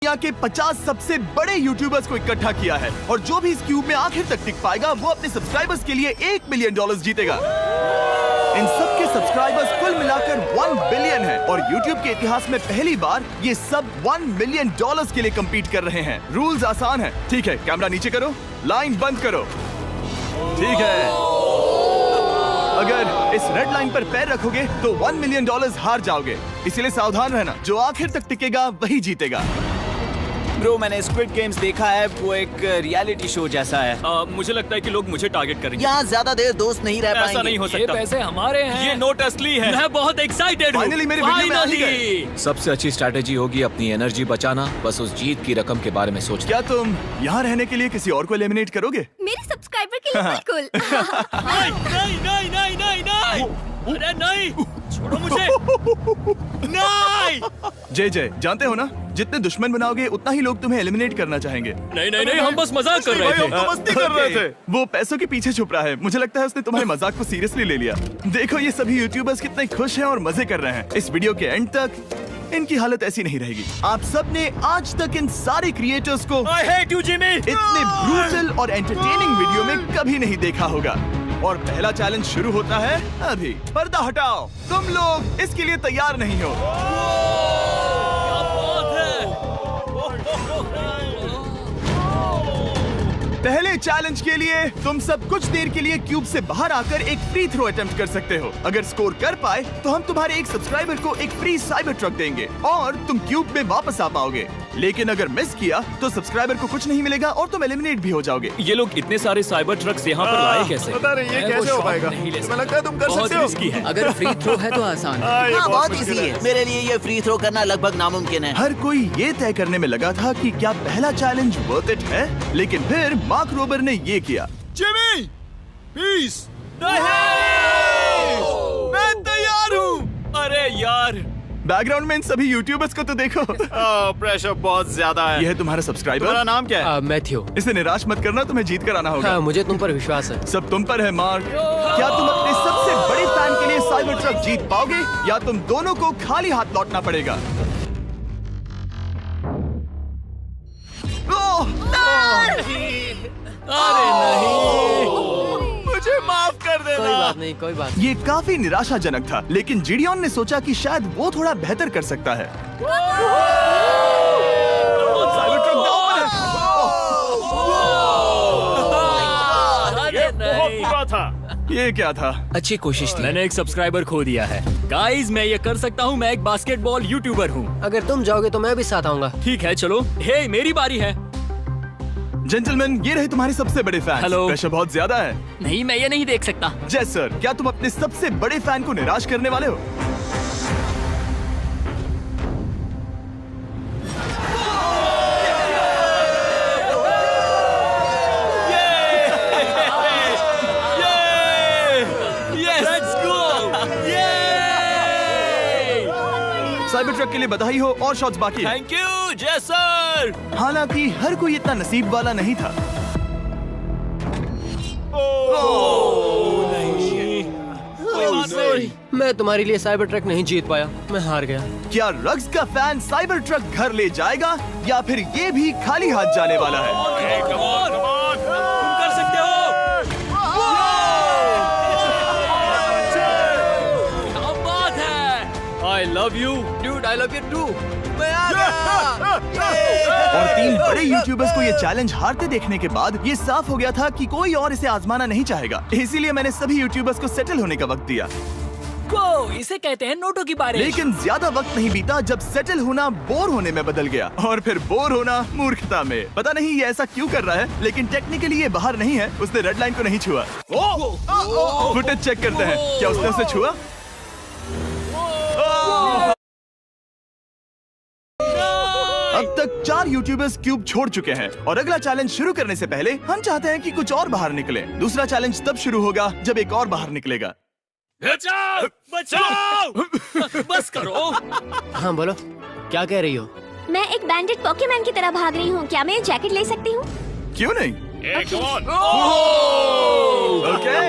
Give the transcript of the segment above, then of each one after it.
यहाँ के 50 सबसे बड़े यूट्यूबर्स को इकट्ठा किया है और जो भी इस क्यूब में आखिर तक टिक पाएगा वो अपने सब्सक्राइबर्स के लिए $1 मिलियन जीतेगा। इन सब के सब्सक्राइबर्स कुल मिलाकर 1 बिलियन है और YouTube के इतिहास में पहली बार ये सब $1 मिलियन के लिए कम्पीट कर रहे हैं। रूल्स आसान है, ठीक है? कैमरा नीचे करो, लाइन बंद करो, ठीक है? अगर इस रेड लाइन पर पैर रखोगे तो $1 मिलियन हार जाओगे, इसीलिए सावधान रहना। जो आखिर तक टिकेगा वही जीतेगा। ब्रो, मैंने स्क्विड गेम्स देखा है, वो एक रियलिटी शो जैसा है। मुझे लगता है कि लोग मुझे टारगेट करेंगे। यहाँ ज्यादा देर दोस्त नहीं रह पाएंगे। ऐसा नहीं हो सकता। ये पैसे हमारे हैं। ये नोट असली है। मैं बहुत एक्साइटेड हूँ। फाइनली मेरे वीडियो में आ ही गए। सबसे अच्छी स्ट्रैटेजी होगी अपनी एनर्जी बचाना, बस उस जीत की रकम के बारे में सोचना। क्या तुम यहाँ रहने के लिए किसी और को एलिमिनेट करोगे? मेरे सब्सक्राइबर के लिए बिल्कुल। नहीं नहीं नहीं नहीं नहीं, अरे नहीं, छोड़ो मुझे। नहीं जय जय, जानते हो ना, जितने दुश्मन बनाओगे उतना ही लोग तुम्हें एलिमिनेट करना चाहेंगे। नहीं नहीं नहीं, हम बस मजाक कर रहे थे। हम तो मस्ती कर रहे थे। वो पैसों के पीछे छुप रहा है। मुझे लगता है उसने तुम्हारे मजाक को सीरियसली ले लिया। देखो ये सभी यूट्यूबर्स कितने खुश हैं और मजे कर रहे हैं। इस वीडियो के एंड तक इनकी हालत ऐसी नहीं रहेगी। आप सब ने आज तक इन सारे क्रिएटर्स को I hate you, Jimmy! इतने ब्रूटल और एंटरटेनिंग वीडियो में कभी नहीं देखा होगा। और पहला चैलेंज शुरू होता है अभी। पर्दा हटाओ, तुम लोग इसके लिए तैयार नहीं हो। क्या बात है? पहले चैलेंज के लिए तुम सब कुछ देर के लिए क्यूब से बाहर आकर एक फ्री थ्रो अटेम्प्ट कर सकते हो। अगर स्कोर कर पाए तो हम तुम्हारे एक सब्सक्राइबर को एक फ्री साइबर ट्रक देंगे और तुम क्यूब में वापस आ पाओगे। लेकिन अगर मिस किया तो सब्सक्राइबर को कुछ नहीं मिलेगा और तुम एलिमिनेट भी हो जाओगे। ये लोग इतने सारे साइबर ट्रक्स यहाँ पर लाए कैसे? पता नहीं ये कैसे हो पाएगा। मुझे लगता है तुम कर सकते हो। रिस्की है। अगर फ्री थ्रो है तो आसान है। हाँ, बहुत इजी है। मेरे लिए ये फ्री थ्रो करना लगभग नामुमकिन है। हर कोई ये तय करने में लगा था कि क्या पहला चैलेंज वर्थ इट है, लेकिन फिर मार्क रोबर ने ये किया। Jimmy, peace. मैं तैयार हूँ। अरे यार, बैकग्राउंड में इन सभी यूट्यूबर्स को तो देखो। प्रेशर बहुत ज्यादा है। यह है तुम्हारा सब्सक्राइबर। तुम्हारा नाम क्या है? मैथ्यू। इसे निराश मत करना, तुम्हें जीत कर आना होगा। हाँ, मुझे तुम पर विश्वास है। सब तुम पर है मार्क। क्या तुम अपने सबसे बड़े फैन के लिए साइबर ट्रक जीत पाओगे या तुम दोनों को खाली हाथ लौटना पड़ेगा? अरे नहीं, मुझे माफ कर देना। कोई बात नहीं, कोई बात ये काफी निराशाजनक था, लेकिन जिडियन ने सोचा कि शायद वो थोड़ा बेहतर कर सकता है। साइबर ट्रक डाउन है। अरे नहीं। बुरा था। ये क्या था? अच्छी कोशिश थी। मैंने एक सब्सक्राइबर खो दिया है। गाइस, मैं ये कर सकता हूँ। मैं एक बास्केटबॉल यूट्यूबर हूँ। अगर तुम जाओगे तो मैं भी साथ आऊंगा। ठीक है, चलो। हे, मेरी बारी है। जेंटलमैन, ये रहे तुम्हारे सबसे बड़े फैन। हेलो। प्रेशर बहुत ज्यादा है। नहीं, मैं ये नहीं देख सकता। जय सर, क्या तुम अपने सबसे बड़े फैन को निराश करने वाले हो? साइबर ट्रक के लिए बधाई हो और शॉट्स बाकी है। थैंक यू जय सर। हालांकि हर कोई इतना नसीब वाला नहीं था। मैं तुम्हारे लिए साइबर ट्रक नहीं जीत पाया, मैं हार गया। क्या रग्स का फैन साइबर ट्रक घर ले जाएगा या फिर ये भी खाली हाथ जाने वाला है? तुम कर सकते हो। क्या बात है? I love you, dude. I love you too. मैं आ गया। और 3 बड़े यूट्यूबर्स को ये चैलेंज हारते देखने के बाद ये साफ हो गया था कि कोई और इसे आजमाना नहीं चाहेगा। इसीलिए मैंने सभी यूट्यूबर्स को सेटल होने का वक्त दिया। इसे कहते हैं नोटों की बारिश। लेकिन ज्यादा वक्त नहीं बीता जब सेटल होना बोर होने में बदल गया और फिर बोर होना मूर्खता में। पता नहीं ये ऐसा क्यों कर रहा है, लेकिन टेक्निकली ये बाहर नहीं है। उसने रेड लाइन को नहीं छुआ। फुटेज चेक करते हैं, क्या उसने उसे छुआ? अब तक 4 यूट्यूबर्स क्यूब छोड़ चुके हैं और अगला चैलेंज शुरू करने से पहले हम चाहते हैं कि कुछ और बाहर निकले। दूसरा चैलेंज तब शुरू होगा जब एक और बाहर निकलेगा। बचाओ, बचाओ! बस करो। हाँ बोलो, क्या कह रही हो? मैं एक बैंडेड पॉकीमैन की तरह भाग रही हूँ। क्या मैं जैकेट ले सकती हूँ? क्यों नहीं? Okay,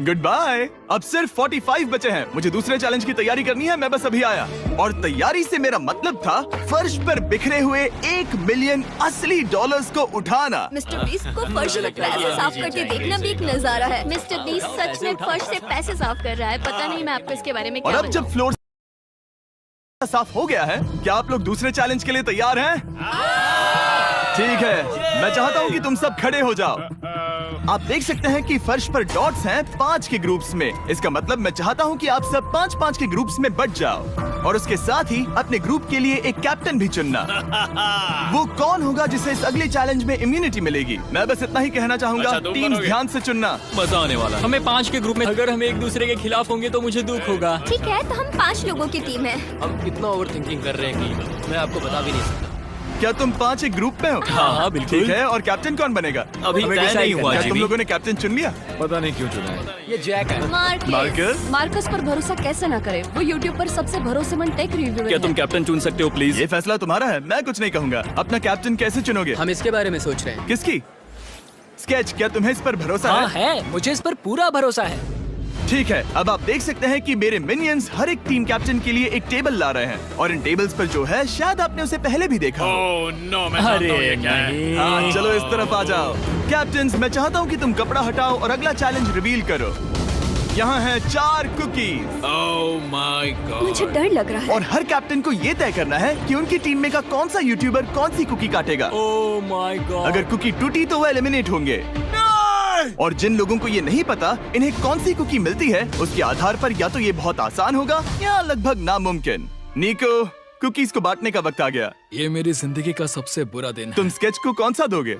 good bye. अब सिर्फ 45 बचे हैं। मुझे दूसरे चैलेंज की तैयारी करनी है। मैं बस अभी आया। और तैयारी से मेरा मतलब था फर्श पर बिखरे हुए 1 मिलियन असली डॉलर्स को उठाना। मिस्टर बीस्ट को फर्श से पैसे साफ करके देखना भी एक नजारा है। मिस्टर बीस्ट सच में फर्श से पैसे साफ कर रहा है। पता नहीं मैं आपको इसके बारे में और क्या अब जब फ्लोर साफ हो गया है, क्या आप लोग दूसरे चैलेंज के लिए तैयार हैं? ठीक है, मैं चाहता हूं कि तुम सब खड़े हो जाओ। आप देख सकते हैं कि फर्श पर डॉट्स हैं 5 के ग्रुप्स में। इसका मतलब मैं चाहता हूं कि आप सब 5-5 के ग्रुप्स में बंट जाओ और उसके साथ ही अपने ग्रुप के लिए एक कैप्टन भी चुनना। वो कौन होगा जिसे इस अगले चैलेंज में इम्यूनिटी मिलेगी? मैं बस इतना ही कहना चाहूंगा, अच्छा, तुम टीम बनोगे। ध्यान से चुनना। मजा आने वाला है। हमें 5 के ग्रुप में, अगर हम एक दूसरे के खिलाफ होंगे तो मुझे दुख होगा। ठीक है, तो हम 5 लोगों की टीम है। हम इतना ओवर थिंकिंग कर रहे हैं कि मैं आपको बता भी नहीं सकता। क्या तुम 5 एक ग्रुप में हो? हाँ, बिल्कुल। ठीक है, और कैप्टन कौन बनेगा? अभी हमें तय decide नहीं करना हुआ, है। क्या तुम जिमी। लोगों ने कैप्टन चुन लिया? पता नहीं क्यों चुना है। ये जैक है। मार्कस? मार्कस पर भरोसा कैसे ना करे? वो यूट्यूब पर सबसे भरोसेमंद टेक रिव्यूअर क्या है। तुम कैप्टन चुन सकते हो प्लीज? ये फैसला तुम्हारा है, मैं कुछ नहीं कहूंगा। अपना कैप्टन कैसे चुनोगे? हम इसके बारे में सोच रहे हैं। किसकी? स्केच, क्या तुम्हें इस पर भरोसा हाँ है? है, मुझे इस पर पूरा भरोसा है। ठीक है, अब आप देख सकते हैं कि मेरे मिनियंस हर एक टीम कैप्टन के लिए एक टेबल ला रहे हैं और इन टेबल्स पर जो है शायद आपने उसे पहले भी देखा हो। नो, मैं अरे नहीं। हाँ, चलो इस तरफ आ जाओ। कैप्टन्स, मैं चाहता हूँ कि तुम कपड़ा हटाओ और अगला चैलेंज रिवील करो। यहाँ है 4 कुकीज ओह माय गॉड। मुझे डर लग रहा है। और हर कैप्टन को ये तय करना है कि उनकी टीम में का कौन सा यूट्यूबर कौन सी कुकी काटेगा। Oh my God. अगर कुकी टूटी तो वो एलिमिनेट होंगे। और जिन लोगों को ये नहीं पता इन्हें कौन सी कुकी मिलती है, उसके आधार पर या तो ये बहुत आसान होगा या लगभग नामुमकिन। निको, कुकीज को बांटने का वक्त आ गया। ये मेरी जिंदगी का सबसे बुरा दिन तुम स्केच को कौन सा दोगे?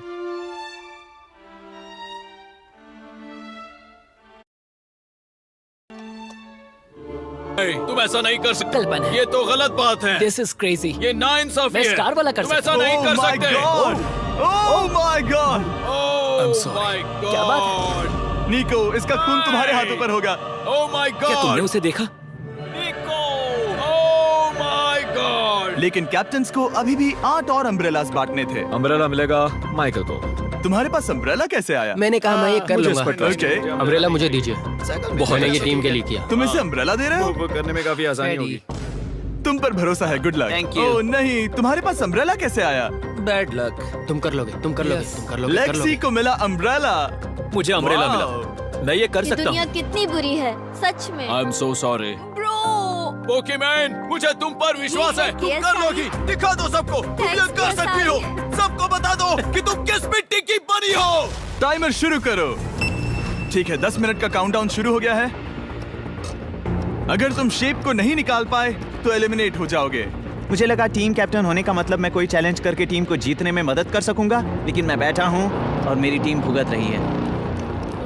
है। तुम ऐसा नहीं कर सकते। कल्पना है। ये तो गलत बात है। This is crazy. ये नाइंसाफी मैं है। स्टार वाला कर तुम ऐसा सकता नहीं Oh कर my सकते। God! Oh my God! Oh my God. क्या बात निको, इसका खून तुम्हारे हाथों पर होगा। ओह माय क्या तुमने गॉड। उसे देखा? निको। Oh my God. लेकिन कैप्टन्स को अभी भी 8 और अम्ब्रेलास बांटने थे। अम्ब्रेला मिलेगा माइकल को। तुम्हारे पास अम्ब्रेला कैसे आया? मैंने कहा मैं ये कर मुझे लूंगा। इस पर trust ओके, अम्ब्रेला मुझे दीजिए। मैंने ये टीम के लिए किया। तुम इसे अम्ब्रेला दे रहे हो? वो करने में काफी आसानी होगी। तुम पर भरोसा है, गुड लक। Thank you. ओह नहीं, तुम्हारे पास अम्ब्रेला कैसे आया? Bad luck. तुम कर लोगे, तुम कर लोगे, तुम कर लोगे, कर लेक्सी लोगे। को मिला अम्ब्रेला। मुझे अम्ब्रेला Wow. मिला। मैं ये कर ये सकता दुनिया हूँ। कितनी बुरी है, सच में। I am so sorry. Bro, Pokemon, मुझे तुम पर विश्वास है। तुम Yes, कर I- लोगी। दिखा दो सबको। तुम ये Thanks, कर yes, सकती हो। I- सबको बता दो कि तुम किस मिट्टी की बनी हो। टाइमर शुरू करो। ठीक है, 10 मिनट का काउंटडाउन शुरू हो गया है। अगर तुम शेप को नहीं निकाल पाए तो एलिमिनेट हो जाओगे। मुझे लगा टीम कैप्टन होने का मतलब मैं कोई चैलेंज करके टीम को जीतने में मदद कर सकूंगा, लेकिन मैं बैठा हूँ और मेरी टीम भुगत रही है।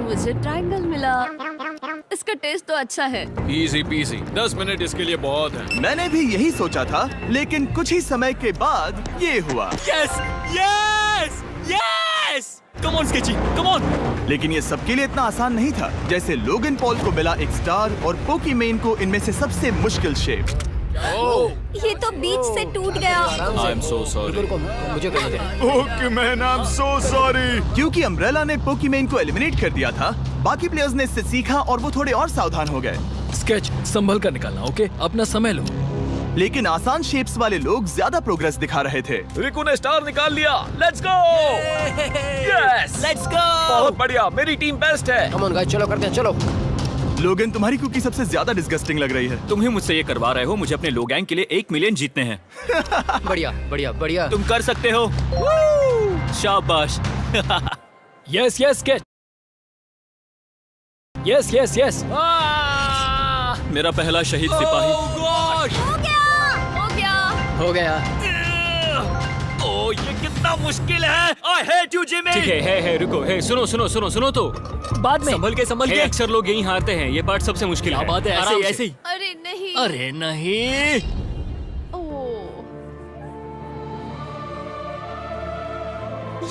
मुझे ट्रायंगल मिला। इसका टेस्ट तो अच्छा है। Easy PC. 10 मिनट इसके लिए बहुत है। मैंने भी यही सोचा था, लेकिन कुछ ही समय के बाद ये हुआ। Yes yes yes. Come on sketchy, come on. लेकिन ये सबके लिए इतना आसान नहीं था। जैसे लोगन पॉल को मिला एक स्टार और पोकीमेन को इनमें से सबसे मुश्किल शेप। ये तो बीच से टूट गया। आई एम सो सॉरी। रुको, मुझे करने दे। पोकीमेन, आई एम सो सॉरी। क्योंकि अम्ब्रेला ने पोकीमेन को एलिमिनेट कर दिया था, बाकी प्लेयर्स ने इससे सीखा और वो थोड़े और सावधान हो गए। स्केच संभल कर निकालना, ओके? अपना समय लो। लेकिन आसान शेप्स वाले लोग ज्यादा प्रोग्रेस दिखा रहे थे। रिकू ने स्टार निकाल लिया। Let's go. Yes, let's go. बहुत बढ़िया। मेरी टीम बेस्ट है। कम ऑन गाइस, चलो करते हैं, चलो। लोगन, तुम्हारी कुकी सबसे ज्यादा डिस्गस्टिंग लग रही है। तुम ही मुझसे ये करवा रहे हो। मुझे अपने लो गैंग के लिए 1 मिलियन जीतने हैं। बढ़िया, बढ़िया, बढ़िया। तुम कर सकते हो। शाबाश। Yes yes sketch. Yes yes yes. मेरा पहला शहीद सिपाही। हो गया। हो गया। ओह, ये कितना मुश्किल है। I hate you Jimmy. ठीक है, रुको। है, सुनो तो। बाद में संभल के। अक्सर लोग यही हारते हैं। ये पार्ट सबसे मुश्किल क्या है। बात है, ऐसे आराम ही से। ऐसे ही। अरे नहीं। अरे नहीं। ओह,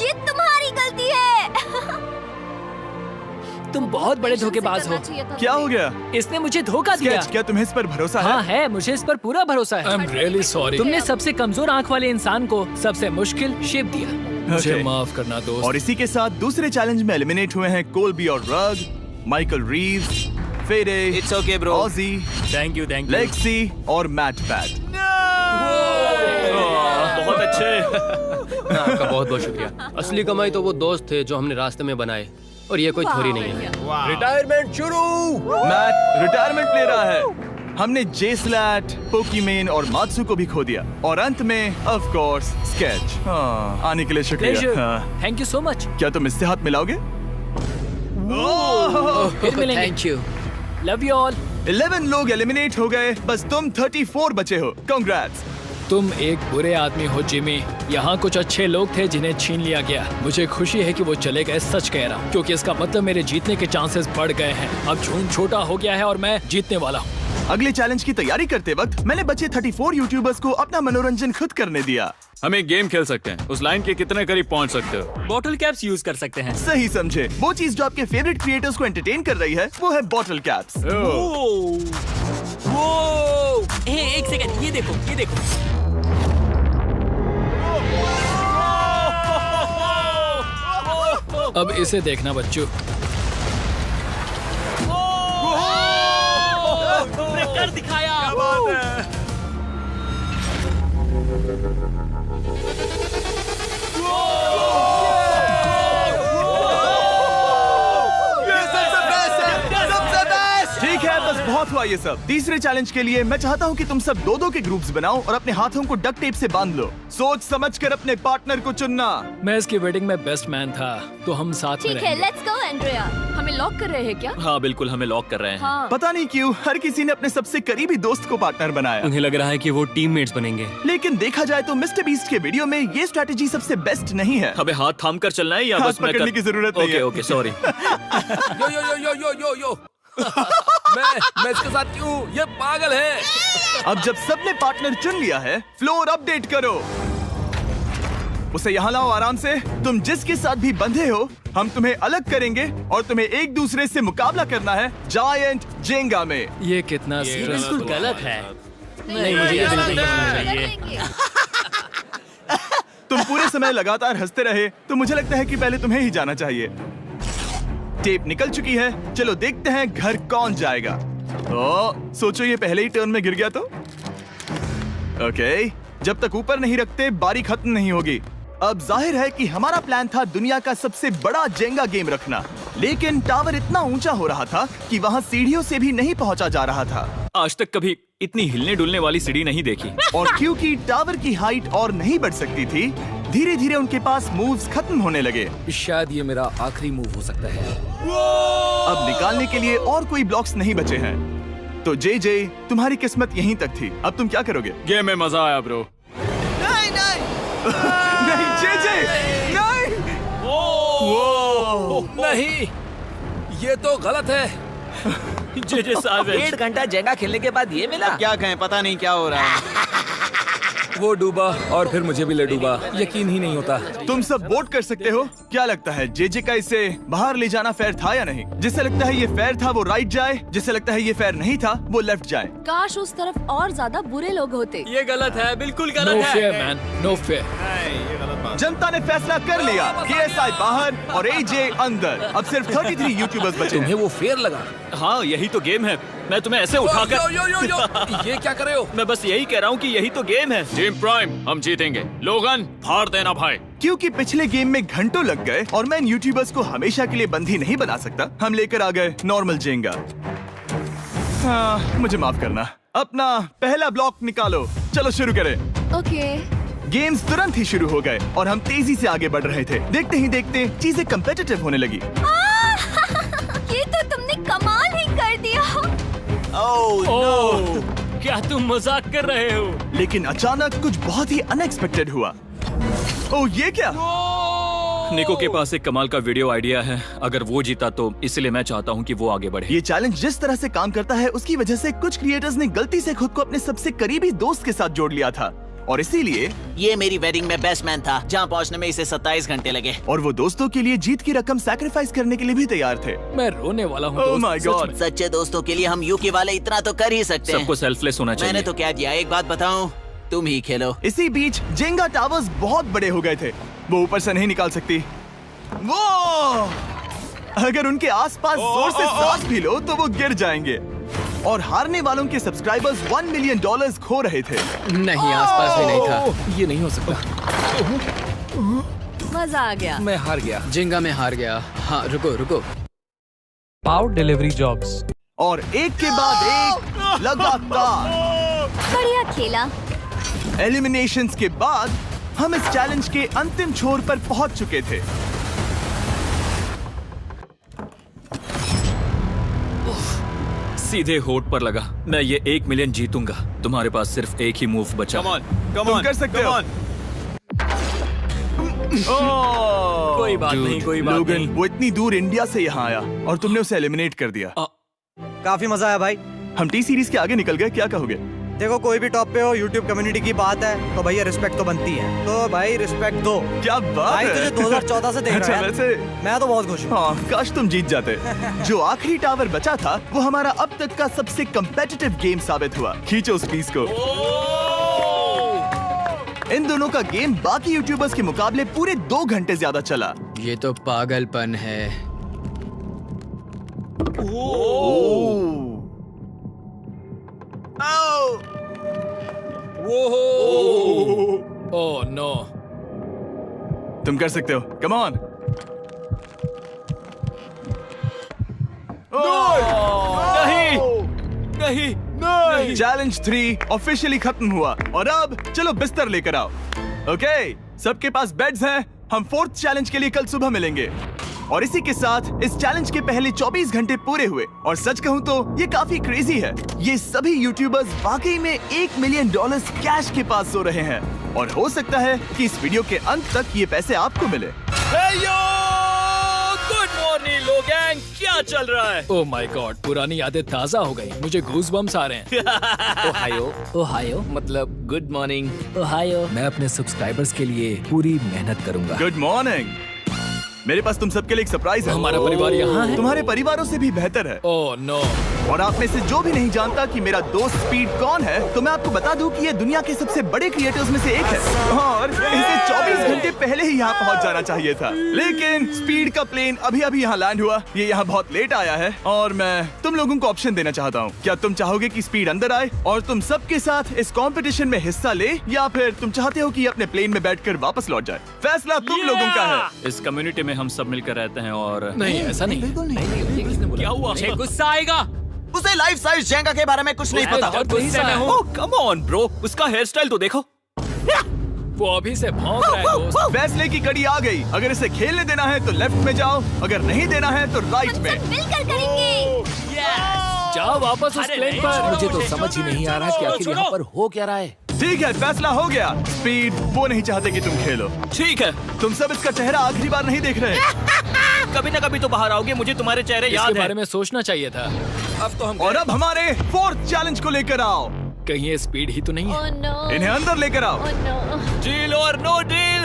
ये तुम्हारी गलती है। तुम बहुत बड़े धोखेबाज हो। करना चाहिए था क्या हो मुझे। गया? इसने मुझे धोखा दिया। स्केच, क्या तुम्हें इस पर भरोसा हाँ है? है, मुझे इस पर पूरा भरोसा है। I'm really sorry। तुमने सबसे कमजोर आंख वाले इंसान को सबसे मुश्किल शेप दिया। मुझे Okay. माफ करना दोस्त। और इसी के साथ दूसरे चैलेंज में एलिमिनेट हुए हैं कोलबी और Rug, Michael Reeves, Fede, It's okay, bro। Ozzy, thank you. Lexi और मैट पैट। बहुत अच्छे। आपका बहुत बहुत शुक्रिया। असली कमाई तो वो दोस्त थे जो हमने रास्ते में बनाए, और ये कोई थोड़ी नहीं है। रिटायरमेंट शुरू। मैट रिटायरमेंट ले रहा है। हमने जेस्लैट, पोकीमेन और मात्सु को भी खो दिया, और अंत में ऑफ कोर्स स्केच। आने के लिए शुक्रिया। Thank you so much. क्या तुम इससे हाथ मिलाओगे? फिर मिलेंगे। Thank you. Love you all. 11 लोग एलिमिनेट हो गए, बस तुम 34 बचे हो। कांग्रेट्स। तुम एक बुरे आदमी हो जिमी। यहाँ कुछ अच्छे लोग थे जिन्हें छीन लिया गया। मुझे खुशी है कि वो चले गए, सच कह रहा हूँ, क्योंकि इसका मतलब मेरे जीतने के चांसेस बढ़ गए हैं। अब झूठ छोटा हो गया है और मैं जीतने वाला हूँ। अगले चैलेंज की तैयारी करते वक्त मैंने बचे 34 यूट्यूबर्स को अपना मनोरंजन खुद करने दिया। हम एक गेम खेल सकते हैं। उस लाइन के कितने करीब पहुंच सकते हो? बॉटल कैप्स यूज कर सकते हैं। सही समझे। वो चीज जो आपके फेवरेट क्रिएटर्स को एंटरटेन कर रही है वो है बॉटल कैप्स। एक सेकंड, ये देखो, ये देखो। अब इसे देखना बच्चों। कर दिखाया। ठीक है, बस बहुत हुआ ये सब। तीसरे चैलेंज के लिए मैं चाहता हूँ कि तुम सब दो के ग्रुप्स बनाओ और अपने हाथों को डक्ट टेप से बांध लो। सोच समझकर अपने पार्टनर को चुनना। मैं इसकी वेडिंग में बेस्ट मैन था, तो हम साथ में ठीक है, लेट्स गो एंड्रिया। हमें लॉक कर रहे हैं क्या? हाँ बिल्कुल, हमें लॉक कर रहे हैं। हाँ। पता नहीं क्यों हर किसी ने अपने सबसे करीबी दोस्त को पार्टनर बनाया। उन्हें लग रहा है कि वो टीममेट्स बनेंगे। लेकिन देखा जाए तो मिस्टर बीस्ट के वीडियो में ये स्ट्रेटेजी सबसे बेस्ट नहीं है। हमें हाथ थाम कर चलना है या हाथ बस मैं पकड़ने की जरूरत नहीं है। Okay sorry. Yo yo yo yo yo yo yo. मैं इसके साथ क्यों? ये पागल है। अब जब सबने पार्टनर चुन लिया है, फ्लोर अपडेट करो। उसे यहाँ लाओ आराम से। तुम जिसके साथ भी बंधे हो, हम तुम्हें अलग करेंगे और तुम्हें एक दूसरे से मुकाबला करना है जायंट जेंगा में। ये कितना बिल्कुल गलत है। नहीं, मुझे ये बिल्कुल नहीं चाहिए। तुम पूरे समय लगातार हंसते रहे, तो मुझे लगता है कि पहले तुम्हें ही जाना चाहिए। टेप निकल चुकी है, चलो देखते हैं घर कौन जाएगा। सोचो ये पहले ही टर्न में गिर गया तो। ओके, जब तक ऊपर नहीं रखते बारी खत्म नहीं होगी। अब जाहिर है कि हमारा प्लान था दुनिया का सबसे बड़ा जेंगा गेम रखना, लेकिन टावर इतना ऊंचा हो रहा था कि वहाँ सीढ़ियों से भी नहीं पहुँचा जा रहा था। आज तक कभी इतनी हिलने डुलने वाली सीढ़ी नहीं देखी। और क्योंकि टावर की हाइट और नहीं बढ़ सकती थी, धीरे धीरे उनके पास मूव्स खत्म होने लगे। शायद ये मेरा आखिरी मूव हो सकता है। अब निकालने के लिए और कोई ब्लॉक्स नहीं बचे हैं। तो जे तुम्हारी किस्मत यहीं तक थी। अब तुम क्या करोगे? गेम में मजा आया ब्रो। नहीं जे नहीं। नहीं, ये तो गलत है। जे साहब 1.5 घंटा जेंगा खेलने के बाद ये मिला। क्या कहें, पता नहीं क्या हो रहा है। वो डूबा और फिर मुझे भी ले डूबा। यकीन ही नहीं होता। तुम सब वोट कर सकते हो। क्या लगता है जे का इसे बाहर ले जाना फेयर था या नहीं? जिसे लगता है ये फेयर था वो राइट जाए, जिसे लगता है ये फेयर नहीं था वो लेफ्ट जाए। काश उस तरफ और ज्यादा बुरे लोग होते। ये गलत है, बिल्कुल नो गलत फेयर है। Man, no fair. जनता ने फैसला कर लिया। KSI बाहर और AJ अंदर। अब सिर्फ 33 यूट्यूबर्स बचे तुम्हें हैं। वो फेयर लगा? हाँ, यही तो गेम है। मैं तुम्हें ऐसे उठाकर यो यो यो यो। ये क्या कर रहे हो? मैं बस यही कह रहा हूँ कि यही तो गेम है। टीम प्राइम, हम जीतेंगे। लोगन, फाड़ देना भाई। क्योंकि पिछले गेम में घंटों लग गए और मैं इन यूट्यूबर्स को हमेशा के लिए बंदी नहीं बना सकता, हम लेकर आ गए नॉर्मल जेंगा। हाँ, मुझे माफ करना। अपना पहला ब्लॉक निकालो। चलो शुरू करें। ओके। गेम्स तुरंत ही शुरू हो गए और हम तेजी से आगे बढ़ रहे थे। देखते ही देखते चीजें कम्पिटिटिव होने लगी। ये तो तुमने कमाल ही कर दिया। ओह, क्या तुम मजाक कर रहे हो? लेकिन अचानक कुछ बहुत ही अनएक्सपेक्टेड हुआ। ओह, ये क्या? निको के पास एक कमाल का वीडियो आइडिया है। अगर वो जीता तो इसलिए मैं चाहता हूँ कि वो आगे बढ़े। ये चैलेंज जिस तरह से काम करता है उसकी वजह से कुछ क्रिएटर्स ने गलती से खुद को अपने सबसे करीबी दोस्त के साथ जोड़ लिया था, और इसीलिए ये मेरी वेडिंग में बेस्ट मैन था, जहाँ पहुँचने में इसे 27 घंटे लगे। और वो दोस्तों के लिए जीत की रकम सैक्रिफाइस करने के लिए भी तैयार थे। मैं रोने वाला हूँ। Oh my God! सच्चे दोस्तों के लिए हम यूके वाले इतना तो कर ही सकते हैं। सबको सेल्फलेस होना चाहिए। मैंने तो क्या दिया, एक बात बताऊं, तुम ही खेलो। इसी बीच जेंगा टावर्स बहुत बड़े हो गए थे। वो ऊपर से नहीं निकाल सकती। वो अगर उनके आसपास जोर से सांस भी लो तो वो गिर जाएंगे। और हारने वालों के सब्सक्राइबर्स $1 मिलियन खो रहे थे। नहीं, आसपास भी नहीं था। ये नहीं हो सकता। मजा आ गया। मैं हार गया। जिंगा में हार गया। हाँ, रुको। Power delivery jobs. और एक के बाद एक लगातार बढ़िया खेला। एलिमिनेशंस के बाद हम इस चैलेंज के अंतिम छोर पर पहुंच चुके थे। सीधे होठ पर लगा। मैं ये 1 मिलियन जीतूंगा। तुम्हारे पास सिर्फ एक ही मूव बचा। तुम कर सकते हो। कोई बात नहीं, कोई बात लोगन, नहीं। वो इतनी दूर इंडिया से यहाँ आया और तुमने उसे एलिमिनेट कर दिया। काफी मजा आया भाई। हम टी सीरीज के आगे निकल गए, क्या कहोगे? देखो, कोई भी टॉप पे हो, यूट्यूब कम्युनिटी की बात है तो भैया रिस्पेक्ट तो बनती है। तो भाई रिस्पेक्ट दो। क्या बात भाई, है। तुझे 2014 से देख रहा है। वैसे मैं तो बहुत खुश हूँ। हाँ, काश तुम जीत जाते। जो आखिरी टावर बचा था वो हमारा अब तक का सबसे कम्पेटिटिव गेम साबित हुआ। खींचो उस पीस को। इन दोनों का गेम बाकी यूट्यूबर्स के मुकाबले पूरे 2 घंटे ज्यादा चला। ये तो पागलपन है। Oh no. तुम कर सकते हो, कम ऑन। नहीं। चैलेंज 3 ऑफिशियली खत्म हुआ और अब चलो बिस्तर लेकर आओ। ओके, सबके पास बेड्स हैं। हम 4th चैलेंज के लिए कल सुबह मिलेंगे। और इसी के साथ इस चैलेंज के पहले 24 घंटे पूरे हुए और सच कहूं तो ये काफी क्रेजी है। ये सभी यूट्यूबर्स वाकई में $1 मिलियन कैश के पास सो रहे हैं और हो सकता है कि इस वीडियो के अंत तक ये पैसे आपको मिले। गुड मॉर्निंग लोगैंग, क्या चल रहा है? ओह माय गॉड, पुरानी यादें ताजा हो गई। मुझे गूज़बम्स आ रहे हैं। ओहायो मतलब गुड मॉर्निंग। ओहायो। मैं अपने सब्सक्राइबर्स के लिए पूरी मेहनत करूंगा। Good morning. मेरे पास तुम सबके लिए एक सरप्राइज है। हमारा परिवार यहाँ है। तुम्हारे परिवारों से भी बेहतर है। Oh no. और आप में से जो भी नहीं जानता कि मेरा दोस्त स्पीड कौन है, तो मैं आपको बता दूं कि ये दुनिया के सबसे बड़े क्रिएटर्स में से एक है और इसे 24 घंटे पहले ही यहाँ पहुँच जाना चाहिए था। लेकिन स्पीड का प्लेन अभी अभी यहाँ लैंड हुआ। ये यहाँ बहुत लेट आया है और मैं तुम लोगों को ऑप्शन देना चाहता हूँ। क्या तुम चाहोगे कि स्पीड अंदर आए और तुम सबके साथ इस कंपटीशन में हिस्सा ले, या फिर तुम चाहते हो कि ये अपने प्लेन में बैठकर वापस लौट जाए? फैसला तुम लोगों का है। इस कम्युनिटी में हम सब मिलकर रहते हैं और नहीं, ऐसा नहीं। क्या हुआ? मुझे गुस्सा आएगा। उसे लाइफ साइज जेंगा के बारे में कुछ नहीं पता। कम ऑन ब्रो, उसका हेयर स्टाइल तो देखो। वो अभी से भौंक रहा है दोस्त। फैसले की घड़ी आ गई। अगर इसे खेलने देना है तो लेफ्ट में जाओ, अगर नहीं देना है तो राइट में। मिलकर करेंगे। जाओ वापस उस प्लेन पर। मुझे तो समझ ही नहीं आ रहा कि आखिर यहाँ पर हो क्या रहा है। ठीक है, फैसला हो गया। स्पीड वो नहीं चाहते कि तुम खेलो। ठीक है, तुम सब इसका चेहरा आखिरी बार नहीं देख रहे। कभी ना कभी तो बाहर आओगे, मुझे तुम्हारे चेहरे याद इसके है। बारे में सोचना चाहिए था। अब तो हम और अब हमारे 4th चैलेंज को लेकर आओ। कहीं ये स्पीड ही तो नहीं है। Oh no. इन्हें अंदर लेकर आओ। Oh no. डील और नो डील।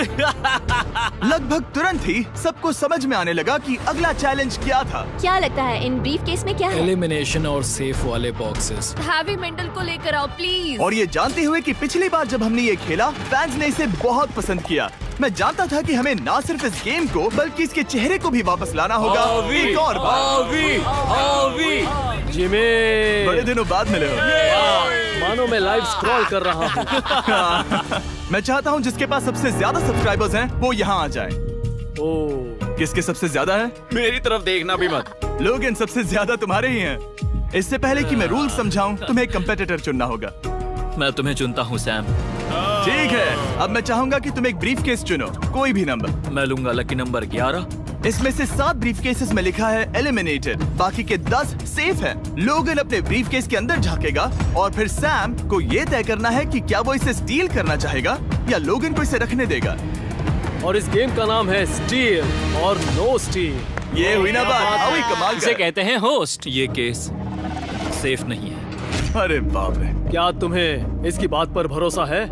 लगभग तुरंत ही सबको समझ में आने लगा कि अगला चैलेंज क्या था। क्या लगता है इन ब्रीफ केस में क्या है? एलिमिनेशन और सेफ वाले बॉक्सेस। हैवी मेंटल को लेकर आओ प्लीज। और ये जानते हुए कि पिछली बार जब हमने ये खेला फैंस ने इसे बहुत पसंद किया। मैं जानता था कि हमें ना सिर्फ इस गेम को बल्कि इसके चेहरे को भी वापस लाना होगा। एक और बार। जिमी, बड़े दिनों बाद मिले हो। मानो मैं लाइव स्क्रॉल कर रहा हूँ। मैं चाहता हूँ जिसके पास सबसे ज्यादा सब्सक्राइबर्स हैं वो यहाँ आ जाए। ओह, किसके सबसे ज्यादा है? मेरी तरफ देखना भी मत। लोग इन सबसे ज्यादा तुम्हारे ही हैं। इससे पहले कि मैं रूल समझाऊं, तुम्हें एक कंपेटिटर चुनना होगा। मैं तुम्हें चुनता हूँ सैम। ठीक है, अब मैं चाहूंगा कि तुम एक ब्रीफ केस चुनो, कोई भी नंबर। मैं लूंगा लकी नंबर 11। इसमें से 7 ब्रीफ केसेस में लिखा है एलिमिनेटेड, बाकी के 10 सेफ हैं। लोगन अपने ब्रीफ केस के अंदर झांकेगा और फिर सैम को ये तय करना है कि क्या वो इसे स्टील करना चाहेगा या लोगन को इसे रखने देगा। और इस गेम का नाम है स्टील और नो स्टील। ये हुई ना बात, हाउ ही कमाल इसे का। कहते हैं होस्ट। ये केस सेफ नहीं है। अरे बाप रे। क्या तुम्हें इसकी बात पर भरोसा है?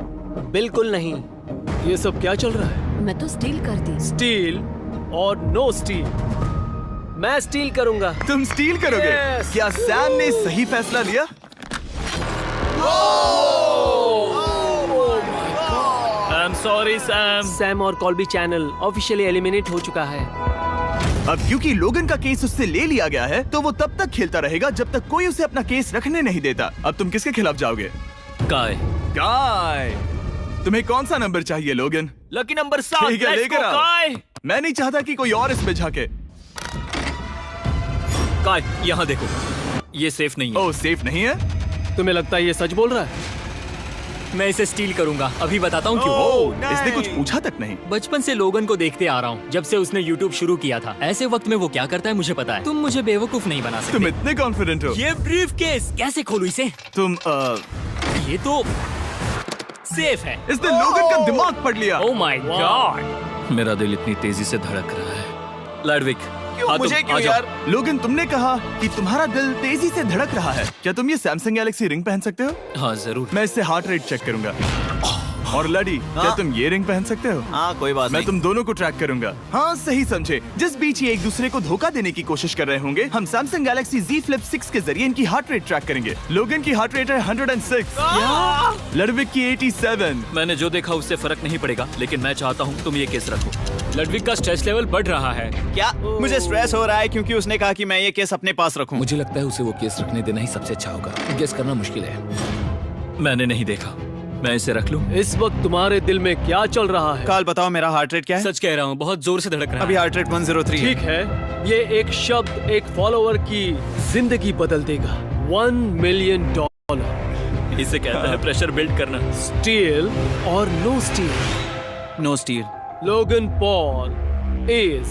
बिल्कुल नहीं। ये सब क्या चल रहा है? मैं तो स्टील कर दी। स्टील और नो स्टील। मैं स्टील करूंगा। तुम स्टील करोगे? Yes. क्या सैम ने सही फैसला लिया? I am sorry Sam. Sam और कॉल्बी चैनल ऑफिशियली एलिमिनेट हो चुका है। अब क्योंकि लोगन का केस उससे ले लिया गया है तो वो तब तक खेलता रहेगा जब तक कोई उसे अपना केस रखने नहीं देता। अब तुम किसके खिलाफ जाओगे? काय। काय। तुम्हें कौन सा नंबर चाहिए लोगन? Lucky number 7। ठीक है, लेकर आओ। काय। मैं नहीं चाहता कि कोई और इसमें झांके। काय, यहाँ देखो, ये सेफ नहीं है। ओह, सेफ नहीं है? तुम्हें लगता है ये सच बोल रहा है? मैं इसे स्टील करूंगा, अभी बताता हूँ क्यों। ओह, इसने कुछ पूछा तक नहीं। बचपन से लोगन को देखते आ रहा हूँ, जब से उसने YouTube शुरू किया था। ऐसे वक्त में वो क्या करता है मुझे पता है। तुम मुझे बेवकूफ नहीं बना सकते। तुम इतने कॉन्फिडेंट हो? ये ब्रीफकेस कैसे खोलूं इसे? तुम ये तो सेफ है। इसने लोगन का दिमाग पढ़ लिया। Oh my God. मेरा दिल इतनी तेजी से धड़क रहा है। लैडविक, क्यों मुझे क्यों यार? लोगन, तुमने कहा कि तुम्हारा दिल तेजी से धड़क रहा है। क्या तुम ये सैमसंग गैलेक्सी रिंग पहन सकते हो? हाँ जरूर। मैं इससे हार्ट रेट चेक करूंगा। और लड़ी, क्या तुम ये रिंग पहन सकते हो? हाँ, कोई बात मैं नहीं। तुम दोनों को ट्रैक करूंगा। हाँ, सही समझे। जिस बीच ये एक दूसरे को धोखा देने की कोशिश कर रहे होंगे, हम सैमसंग गैलेक्सी Z Flip 6 के जरिए इनकी हार्ट रेट ट्रैक करेंगे। लोगन की हार्ट रेट है 106, लडविक की 87। मैंने जो देखा उससे फर्क नहीं पड़ेगा, लेकिन मैं चाहता हूँ तुम ये केस रखो। लडविक का स्ट्रेस लेवल बढ़ रहा है। क्या? मुझे स्ट्रेस हो रहा है क्योंकि उसने कहा कि मैं ये केस अपने पास रखूं। मुझे लगता है उसे वो केस रखने देना ही सबसे अच्छा होगा। गेस करना मुश्किल है। मैंने नहीं देखा, मैं इसे रख लूं? इस वक्त तुम्हारे दिल में क्या चल रहा है? काल, बताओ मेरा हार्ट रेट क्या है? सच कह रहा हूँ, बहुत जोर से धड़क रहा है। अभी हार्ट रेट 103 ठीक है, ये एक शब्द एक फॉलोवर की जिंदगी बदल देगा। $1 मिलियन। इसे कहता है प्रेशर बिल्ड करना। स्टील और no steal? No steal. Logan Paul is